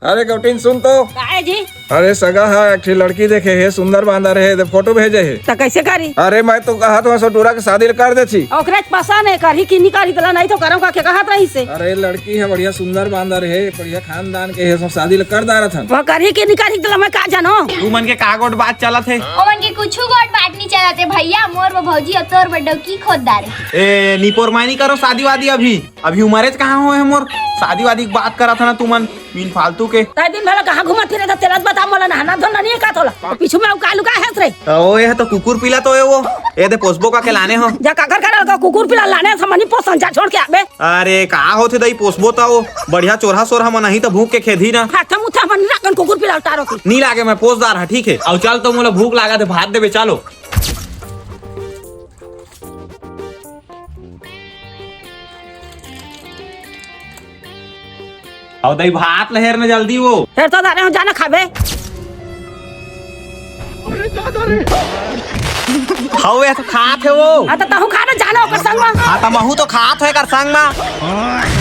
अरे कौटिन सुन तो। काहे जी? अरे सगा है एक ठे लड़की देखे है, सुंदर बांधा रहे, फोटो भेजे है। तो कैसे करी? अरे मैं तो कहा तो सटूरा के शादी कर देती। ओकरे पसंद है करही कि नहीं करी तला नहीं तो करम का के कहत रही से। अरे लड़की है बढ़िया सुंदर बांधा रहे, बढ़िया खानदान के है, सब शादी कर दा रहा था। वो करही कि नहीं करी तला मैं का जानो। तू मन के कागोट बात चला थे। ओमन के कुछ गोट बात नहीं चलाते भैया, मोर वो भौजी अब तोर बड्डो की खोददार है। ए निपोर मायनी करो शादी वादी अभी उमरेज कहाँ हुए है मोर। शादी वादी की बात करा था ना तुमन मीन फालतू के। ताई दिन भला कहां घुमा फिरे था तेरा बता मोला नहाना धोना नहीं का तोला। पीछू में कालू का है रे। ओ ये तो कुकुर पिला तो है वो। ए दे पोसबो का के लाने हो। जा काकर करल का कुकुर पिला लाने समनी पोसन जा छोड़ के आबे। अरे का होथे दई पोसबो ता वो बढ़िया चोरहा सोरहा मन नहीं तो भूख के खेदी ना। हाथ मुठा मन रखन कुकुर पिला उतारो की। नहीं लागे मैं पोसदार है ठीक है। अब चल तो मोला भूख लागा थे भात देबे चलो। अब दई भात लहर न जल्दी वो। फिर तो दाने हो जाना खाबे। हवे तो खात है वो। आ तो तहु खाना जाना ओकर संग में। हाँ तो महू तो खात है कर संग में।